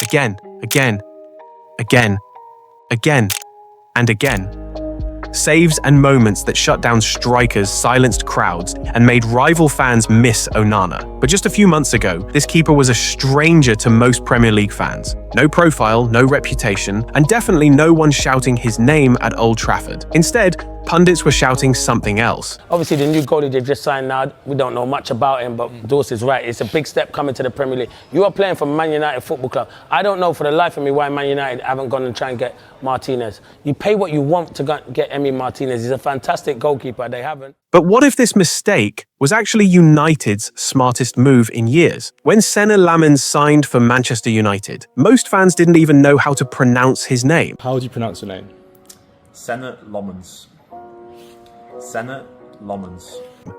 again, and again. Saves and moments that shut down strikers, silenced crowds, and made rival fans miss Onana. But just a few months ago, this keeper was a stranger to most Premier League fans. No profile, no reputation, and definitely no one shouting his name at Old Trafford. Instead, pundits were shouting something else. Obviously, the new goalie they've just signed now, we don't know much about him, but Dorse is right. It's a big step coming to the Premier League. You are playing for Man United Football Club. I don't know for the life of me why Man United haven't gone and tried and get Martinez. You pay what you want to get Emi Martinez. He's a fantastic goalkeeper. They haven't. But what if this mistake was actually United's smartest move in years? When Senne Lammens signed for Manchester United, most fans didn't even know how to pronounce his name. How would you pronounce your name? Senne Lammens. Senne Lammens.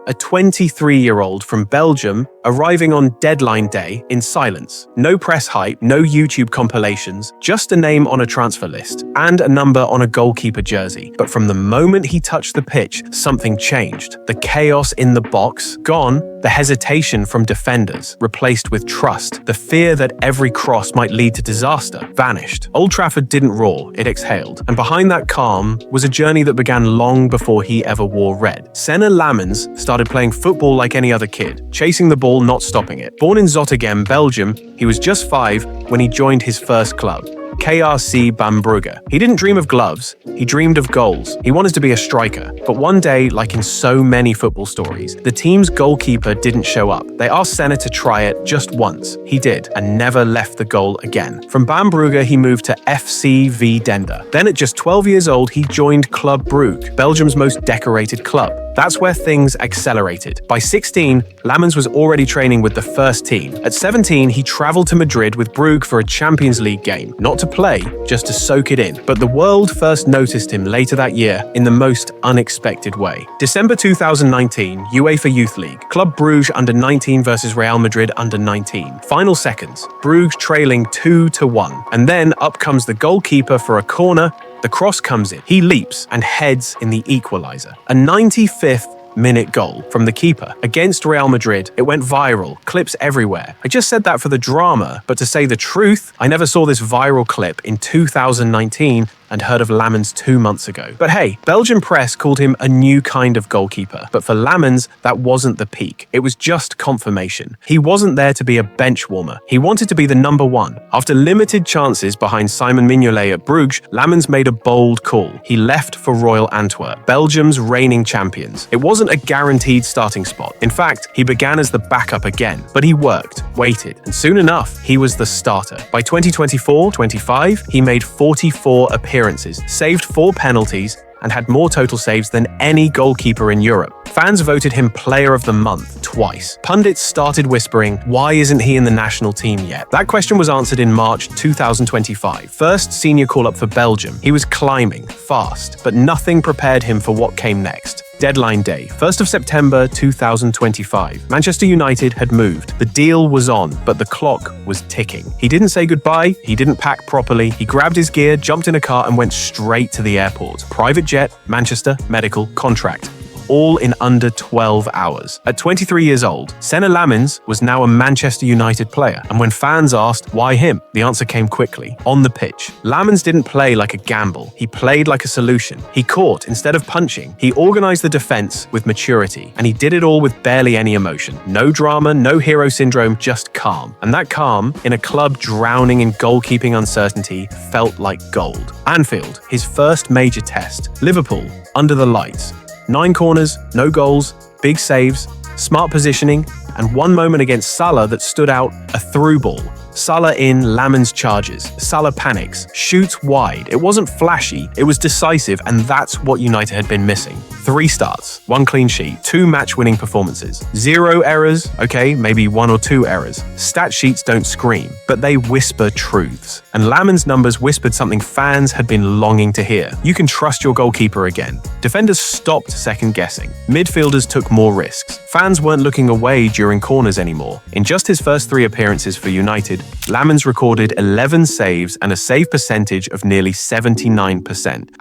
A 23-year-old from Belgium arriving on deadline day in silence. No press hype, no YouTube compilations, just a name on a transfer list and a number on a goalkeeper jersey. But from the moment he touched the pitch, something changed. The chaos in the box, gone. The hesitation from defenders, replaced with trust. The fear that every cross might lead to disaster, vanished. Old Trafford didn't roar, it exhaled. And behind that calm was a journey that began long before he ever wore red. Senne Lammens started playing football like any other kid, chasing the ball, not stopping it. Born in Zottegem, Belgium, he was just 5 when he joined his first club, KRC Bambrugge. He didn't dream of gloves, he dreamed of goals. He wanted to be a striker. But one day, like in so many football stories, the team's goalkeeper didn't show up. They asked Senne to try it just once. He did, and never left the goal again. From Bambrugge, he moved to FCV Dender. Then at just 12 years old, he joined Club Brugge, Belgium's most decorated club. That's where things accelerated. By 16, Lammens was already training with the first team. At 17, he traveled to Madrid with Brugge for a Champions League game, not to play, just to soak it in. But the world first noticed him later that year in the most unexpected way. December 2019, UEFA Youth League. Club Brugge under-19 versus Real Madrid under-19. Final seconds, Brugge trailing 2-1. And then up comes the goalkeeper for a corner. The cross comes in. He leaps and heads in the equalizer. A 95th minute goal from the keeper against Real Madrid. It went viral, clips everywhere. I just said that for the drama, but to say the truth, I never saw this viral clip in 2019 and heard of Lammens 2 months ago. But hey, Belgian press called him a new kind of goalkeeper. But for Lammens, that wasn't the peak. It was just confirmation. He wasn't there to be a bench warmer. He wanted to be the number 1. After limited chances behind Simon Mignolet at Brugge, Lammens made a bold call. He left for Royal Antwerp, Belgium's reigning champions. It wasn't a guaranteed starting spot. In fact, he began as the backup again. But he worked, waited, and soon enough, he was the starter. By 2024-25, he made 44 appearances, saved 4 penalties, and had more total saves than any goalkeeper in Europe. Fans voted him Player of the Month twice. Pundits started whispering, why isn't he in the national team yet? That question was answered in March 2025. First senior call-up for Belgium. He was climbing, fast, but nothing prepared him for what came next. Deadline day, 1st of September 2025. Manchester United had moved. The deal was on, but the clock was ticking. He didn't say goodbye, he didn't pack properly. He grabbed his gear, jumped in a car, and went straight to the airport. Private jet, Manchester, medical, contract. All in under 12 hours. At 23 years old, Senne Lammens was now a Manchester United player. And when fans asked, why him? The answer came quickly. On the pitch. Lammens didn't play like a gamble. He played like a solution. He caught instead of punching. He organized the defense with maturity. And he did it all with barely any emotion. No drama, no hero syndrome, just calm. And that calm, in a club drowning in goalkeeping uncertainty, felt like gold. Anfield, his first major test. Liverpool, under the lights. 9 corners, no goals, big saves, smart positioning, and one moment against Salah that stood out, a through ball. Salah in, Lammens charges. Salah panics, shoots wide. It wasn't flashy, it was decisive, and that's what United had been missing. 3 starts, 1 clean sheet, 2 match-winning performances. 0 errors, okay, maybe 1 or 2 errors. Stat sheets don't scream, but they whisper truths. And Lammens' numbers whispered something fans had been longing to hear. You can trust your goalkeeper again. Defenders stopped second-guessing. Midfielders took more risks. Fans weren't looking away during corners anymore. In just his first 3 appearances for United, Lammens recorded 11 saves and a save percentage of nearly 79%,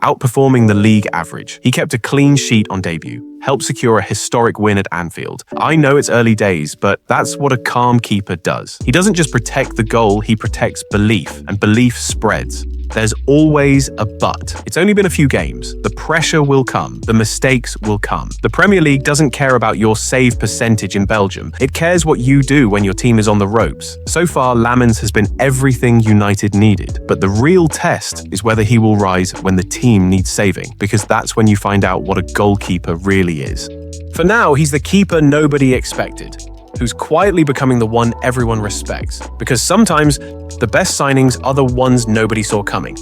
outperforming the league average. He kept a clean sheet on debut, helped secure a historic win at Anfield. I know it's early days, but that's what a calm keeper does. He doesn't just protect the goal, he protects belief, and belief spreads. There's always a but. It's only been a few games. The pressure will come. The mistakes will come. The Premier League doesn't care about your save percentage in Belgium. It cares what you do when your team is on the ropes. So far, Lammens has been everything United needed. But the real test is whether he will rise when the team needs saving, because that's when you find out what a goalkeeper really is. For now, he's the keeper nobody expected, who's quietly becoming the one everyone respects, because sometimes the best signings are the ones nobody saw coming.